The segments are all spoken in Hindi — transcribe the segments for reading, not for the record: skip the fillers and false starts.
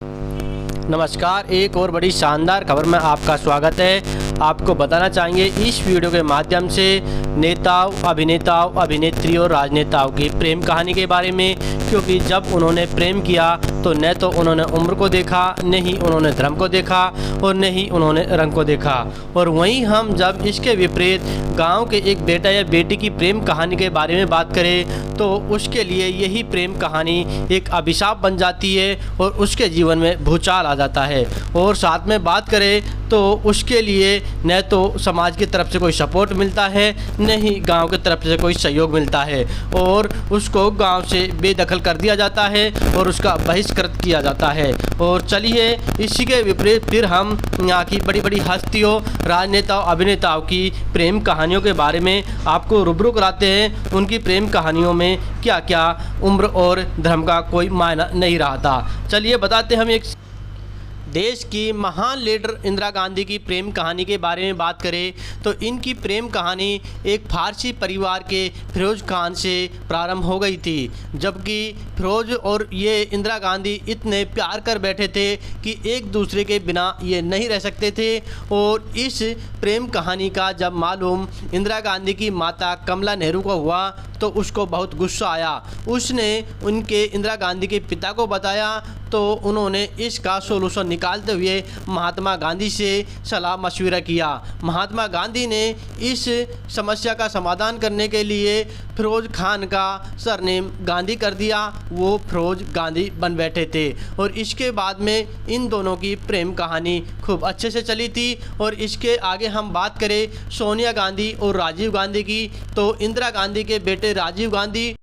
नमस्कार, एक और बड़ी शानदार खबर में आपका स्वागत है। आपको बताना चाहेंगे इस वीडियो के माध्यम से नेताओं, अभिनेताओं, अभिनेत्रियों, राजनेताओं की प्रेम कहानी के बारे में, क्योंकि जब उन्होंने प्रेम किया तो न तो उन्होंने उम्र को देखा, न ही उन्होंने धर्म को देखा और न ही उन्होंने रंग को देखा। और वहीं हम जब इसके विपरीत गांव के एक बेटा या बेटी की प्रेम कहानी के बारे में बात करें तो उसके लिए यही प्रेम कहानी एक अभिशाप बन जाती है और उसके जीवन में भूचाल आ जाता है। और साथ में बात करें तो उसके लिए न तो समाज की तरफ से कोई सपोर्ट मिलता है, न ही गांव की तरफ से कोई सहयोग मिलता है और उसको गांव से बेदखल कर दिया जाता है और उसका बहिष्कृत किया जाता है। और चलिए इसी के विपरीत फिर हम यहाँ की बड़ी बड़ी हस्तियों, राजनेताओं, अभिनेताओं की प्रेम कहानियों के बारे में आपको रूबरू कराते हैं। उनकी प्रेम कहानियों में क्या क्या उम्र और धर्म का कोई मायना नहीं रहा था। चलिए बताते हम एक देश की महान लीडर इंदिरा गांधी की प्रेम कहानी के बारे में बात करें तो इनकी प्रेम कहानी एक फारसी परिवार के फिरोज खान से प्रारंभ हो गई थी। जबकि फिरोज और ये इंदिरा गांधी इतने प्यार कर बैठे थे कि एक दूसरे के बिना ये नहीं रह सकते थे। और इस प्रेम कहानी का जब मालूम इंदिरा गांधी की माता कमला नेहरू को हुआ तो उसको बहुत गुस्सा आया। उसने उनके इंदिरा गांधी के पिता को बताया तो उन्होंने इसका सोल्यूशन निकालते हुए महात्मा गांधी से सलाह मशविरा किया। महात्मा गांधी ने इस समस्या का समाधान करने के लिए फिरोज खान का सरनेम गांधी कर दिया। वो फिरोज गांधी बन बैठे थे और इसके बाद में इन दोनों की प्रेम कहानी खूब अच्छे से चली थी। और इसके आगे हम बात करें सोनिया गांधी और राजीव गांधी की तो इंदिरा गांधी के बेटे राजीव गांधी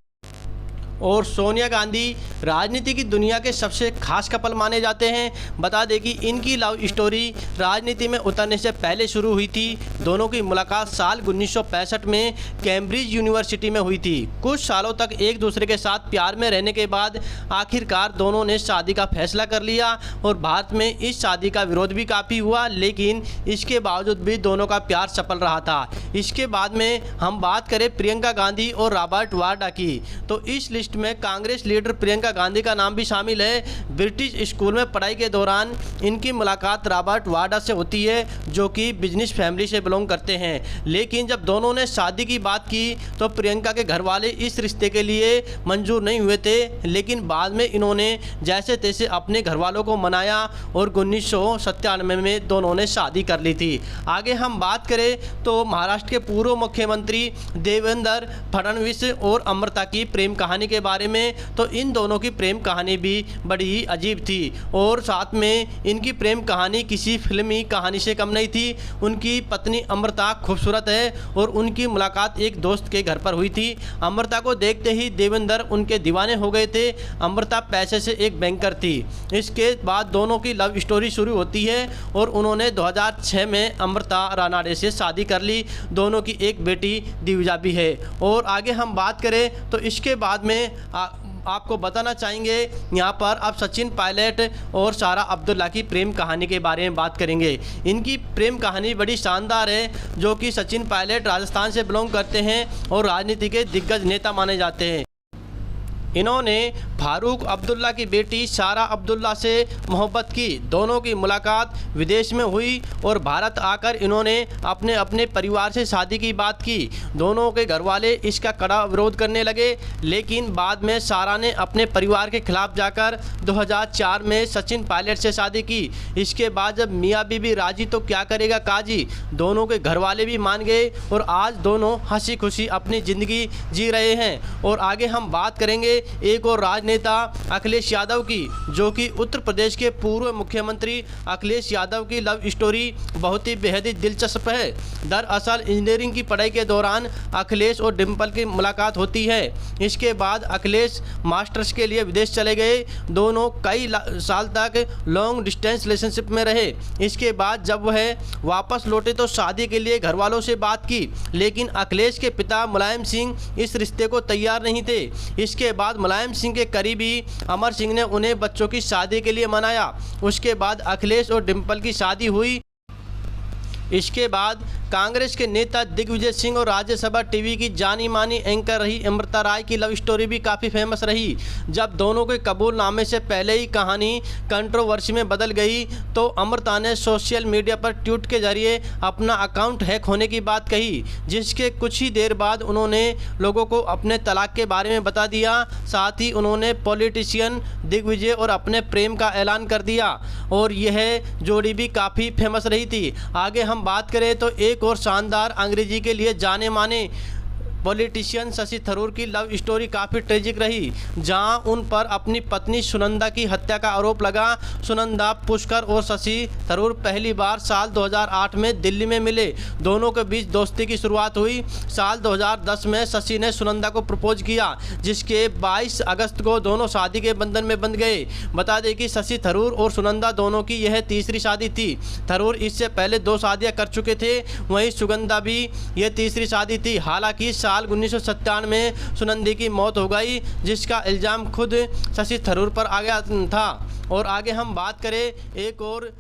और सोनिया गांधी राजनीति की दुनिया के सबसे खास कपल माने जाते हैं। बता दें कि इनकी लव स्टोरी राजनीति में उतरने से पहले शुरू हुई थी। दोनों की मुलाकात साल 1965 में कैम्ब्रिज यूनिवर्सिटी में हुई थी। कुछ सालों तक एक दूसरे के साथ प्यार में रहने के बाद आखिरकार दोनों ने शादी का फैसला कर लिया और भारत में इस शादी का विरोध भी काफ़ी हुआ, लेकिन इसके बावजूद भी दोनों का प्यार सफल रहा था। इसके बाद में हम बात करें प्रियंका गांधी और रॉबर्ट वाड्रा की तो इस लिस्ट में कांग्रेस लीडर प्रियंका गांधी का नाम भी शामिल है। ब्रिटिश स्कूल में पढ़ाई के दौरान इनकी मुलाकात रॉबर्ट वाड्रा से होती है जो कि बिजनेस फैमिली से बिलोंग करते हैं। लेकिन जब दोनों ने शादी की बात की तो प्रियंका के घर वाले इस रिश्ते के लिए मंजूर नहीं हुए थे, लेकिन बाद में इन्होंने जैसे तैसे अपने घर वालों को मनाया और 1997 में दोनों ने शादी कर ली थी। आगे हम बात करें तो महाराष्ट्र के पूर्व मुख्यमंत्री देवेंद्र फडणवीस और अमृता की प्रेम कहानी के बारे में तो इन दोनों की प्रेम कहानी भी बड़ी ही अजीब थी और साथ में इनकी प्रेम कहानी किसी फिल्मी कहानी से कम नहीं थी। उनकी पत्नी अमृता खूबसूरत है और उनकी मुलाकात एक दोस्त के घर पर हुई थी। अमृता को देखते ही देवेंद्र उनके दीवाने हो गए थे। अमृता पैसे से एक बैंकर थी। इसके बाद दोनों की लव स्टोरी शुरू होती है और उन्होंने 2006 में अमृता रानाडे से शादी कर ली। दोनों की एक बेटी दिव्या भी है। और आगे हम बात करें तो इसके बाद में आपको बताना चाहेंगे यहाँ पर अब सचिन पायलट और सारा अब्दुल्ला की प्रेम कहानी के बारे में बात करेंगे। इनकी प्रेम कहानी बड़ी शानदार है जो कि सचिन पायलट राजस्थान से बिलोंग करते हैं और राजनीति के दिग्गज नेता माने जाते हैं। इन्होंने फारूक अब्दुल्ला की बेटी सारा अब्दुल्ला से मोहब्बत की। दोनों की मुलाकात विदेश में हुई और भारत आकर इन्होंने अपने अपने परिवार से शादी की बात की। दोनों के घर वाले इसका कड़ा विरोध करने लगे, लेकिन बाद में सारा ने अपने परिवार के खिलाफ जाकर 2004 में सचिन पायलट से शादी की। इसके बाद जब मियाँ बीबी राजी तो क्या करेगा काजी, दोनों के घर वाले भी मान गए और आज दोनों हंसी खुशी अपनी ज़िंदगी जी रहे हैं। और आगे हम बात करेंगे एक और राजनेता अखिलेश यादव की, जो कि उत्तर प्रदेश के पूर्व मुख्यमंत्री अखिलेश यादव की लव स्टोरी बहुत ही बेहद ही दिलचस्प है। दरअसल इंजीनियरिंग की पढ़ाई के दौरान अखिलेश और डिम्पल की मुलाकात होती है। इसके बाद अखिलेश मास्टर्स के लिए विदेश चले गए। दोनों कई साल तक लॉन्ग डिस्टेंस रिलेशनशिप में रहे। इसके बाद जब वह वापस लौटे तो शादी के लिए घर वालों से बात की, लेकिन अखिलेश के पिता मुलायम सिंह इस रिश्ते को तैयार नहीं थे। इसके बाद मुलायम सिंह के करीबी अमर सिंह ने उन्हें बच्चों की शादी के लिए मनाया। उसके बाद अखिलेश और डिम्पल की शादी हुई। इसके बाद कांग्रेस के नेता दिग्विजय सिंह और राज्यसभा टीवी की जानी मानी एंकर रही अमृता राय की लव स्टोरी भी काफ़ी फेमस रही। जब दोनों के कबूलनामे से पहले ही कहानी कंट्रोवर्सी में बदल गई तो अमृता ने सोशल मीडिया पर ट्वीट के जरिए अपना अकाउंट हैक होने की बात कही, जिसके कुछ ही देर बाद उन्होंने लोगों को अपने तलाक के बारे में बता दिया। साथ ही उन्होंने पॉलिटिशियन दिग्विजय और अपने प्रेम का ऐलान कर दिया और यह जोड़ी भी काफ़ी फेमस रही थी। आगे हम बात करें तो एक और शानदार अंग्रेजी के लिए जाने माने पॉलिटिशियन शशि थरूर की लव स्टोरी काफ़ी ट्रेजिक रही, जहां उन पर अपनी पत्नी सुनंदा की हत्या का आरोप लगा। सुनंदा, पुष्कर और शशि थरूर पहली बार साल 2008 में दिल्ली में मिले। दोनों के बीच दोस्ती की शुरुआत हुई। साल 2010 में शशि ने सुनंदा को प्रपोज किया, जिसके 22 अगस्त को दोनों शादी के बंधन में बंध गए। बता दें कि शशि थरूर और सुनंदा दोनों की यह तीसरी शादी थी। थरूर इससे पहले 2 शादियां कर चुके थे, वहीं सुगंधा भी यह तीसरी शादी थी। हालांकि साल 1997 में सुनंदी की मौत हो गई, जिसका इल्ज़ाम खुद शशि थरूर पर आ गया था। और आगे हम बात करें एक और